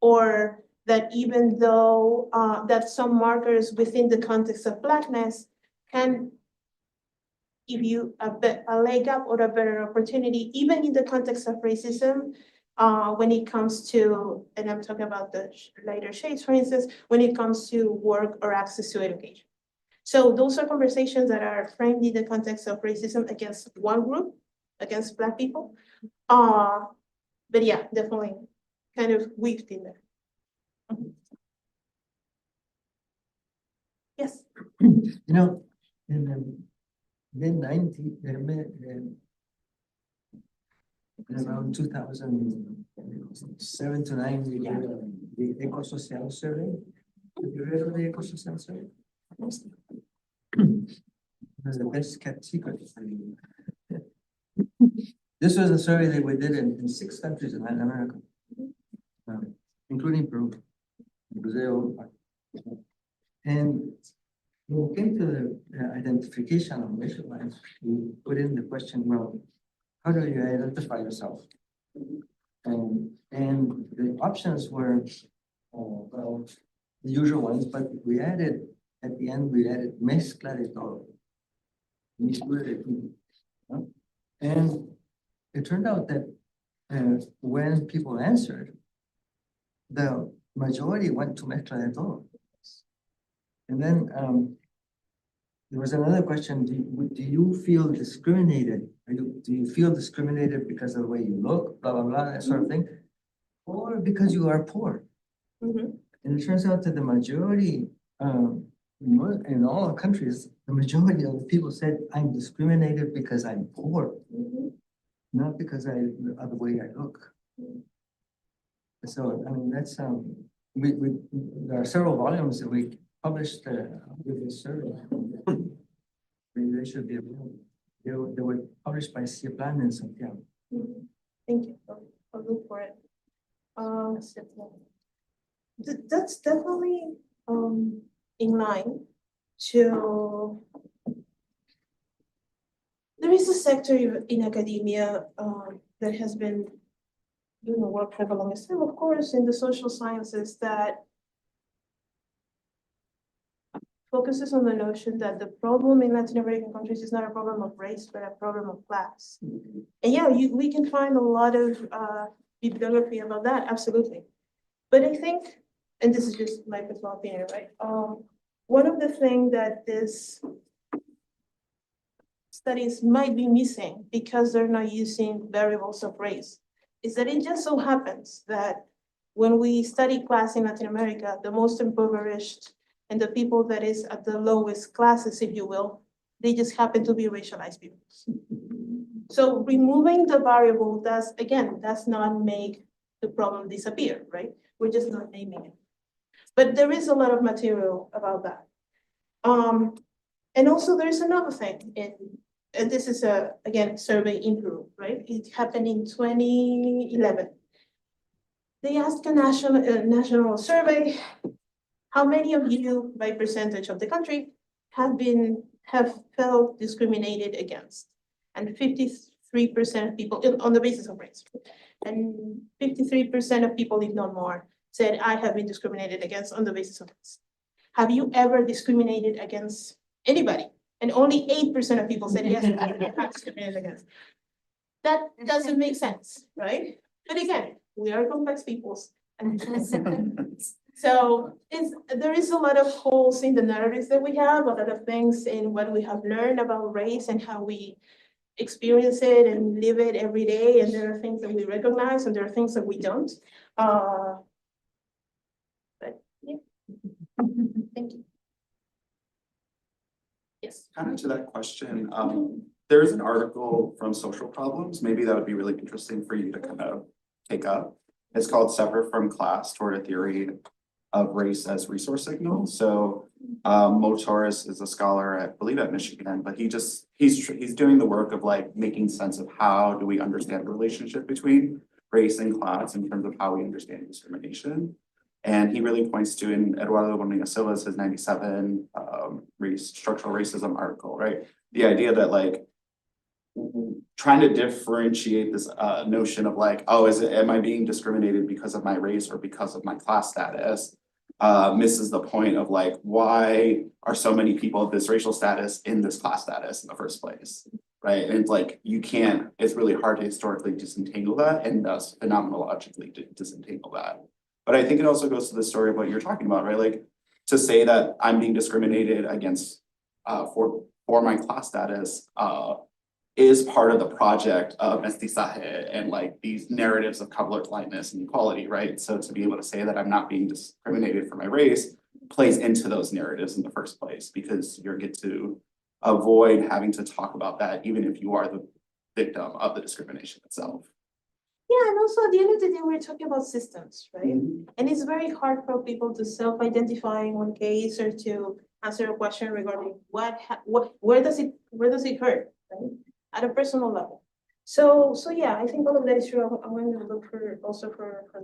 Or that even though that some markers within the context of Blackness can give you a leg up or a better opportunity, even in the context of racism, when it comes to, and I'm talking about the lighter shades, for instance, when it comes to work or access to education. So those are conversations that are framed in the context of racism against one group, against Black people. But yeah, definitely kind of weaved in there. Yes. You know, in the mid-90s, around 2007 to 9, we did the eco-social survey. Have you heard of the eco-social survey? It was the best kept secret. This was a survey that we did in 6 countries in Latin America, including Peru, Brazil. And when it came to the identification of racial lines, we put in the question, well, how do you identify yourself? And the options were, well, the usual ones, but we added, at the end, we added mezcla de todo. Mezcla de todo. And it turned out that when people answered, the majority went to mezcla de todo. And then there was another question, do you feel discriminated? Do you feel discriminated because of the way you look, blah, blah, blah, that sort of thing? Or because you are poor? Mhm. And it turns out that the majority, in all countries, the majority of the people said, I'm discriminated because I'm poor, not because of the way I look. So, I mean, that's, there are several volumes that we published with this survey. They should be available. They were published by Ciaplan and Santiago. Thank you. I'll look for it. That's definitely in line to. There is a sector in academia that has been doing work for the longest time, of course, in the social sciences that focuses on the notion that the problem in Latin American countries is not a problem of race, but a problem of class. And yeah, we can find a lot of bibliography about that, absolutely. But I think, and this is just my personal opinion, right? One of the things that this studies might be missing because they're not using variables of race is that it just so happens that when we study class in Latin America, the most impoverished and the people that is at the lowest classes, if you will, they just happen to be racialized people. So removing the variable does not make the problem disappear, right? We're just not naming it. But there is a lot of material about that. And also there's another thing, and this is again, survey in Peru, right? It happened in 2011. They asked a national survey, how many of you, by percentage of the country, have felt discriminated against? And 53% of people, on the basis of race, and 53% of people, if not more, said, I have been discriminated against on the basis of race. Have you ever discriminated against anybody? And only 8% of people said, yes, I have discriminated against. That doesn't make sense, right? But again, we are complex peoples. So there is a lot of holes in the narratives that we have, a lot of things in what we have learned about race and how we experience it and live it every day. And there are things that we recognize and there are things that we don't. But yeah, thank you. Yes. Kind of to that question, there's an article from Social Problems, maybe that would be really interesting for you to kind of take up. It's called Separate from Class Toward a Theory of Race as Resource Signal. So Mo Torres is a scholar, I believe at Michigan, but he's doing the work of like making sense of how do we understand the relationship between race and class in terms of how we understand discrimination. And he really points to in Eduardo Bonilla Silva's his 97 structural racism article, right? The idea that like trying to differentiate this notion of like, oh, am I being discriminated because of my race or because of my class status? misses the point of like, why are so many people of this racial status in this class status in the first place? Right, and it's like, it's really hard to historically disentangle that and thus phenomenologically disentangle that. But I think it also goes to the story of what you're talking about, right? Like, to say that I'm being discriminated against for my class status is part of the project of mestizaje and like these narratives of colorblindness and equality, right? So to be able to say that I'm not being discriminated for my race plays into those narratives in the first place, because you get to avoid having to talk about that even if you are the victim of the discrimination itself. Yeah, and also at the end of the day, we're talking about systems, right? And it's very hard for people to self-identify in one case or to answer a question regarding where does it hurt, right? At a personal level. So yeah, I think all of that is true. I'm going to look for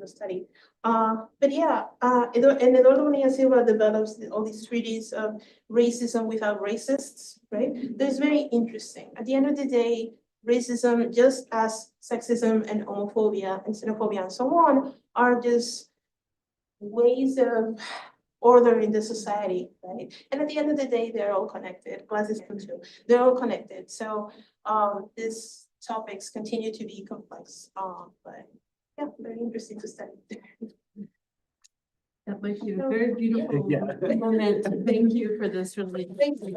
the study. But yeah, and Eduardo Bonilla Silva develops all these treaties of racism without racists, right? That's very interesting. At the end of the day, racism, just as sexism and homophobia and xenophobia and so on, are just ways of order in the society, right? And at the end of the day, they're all connected. Classes too. They're all connected. So these topics continue to be complex. But yeah, very interesting to study. That might be a very beautiful Yeah. moment. Thank you for this really. Thank you.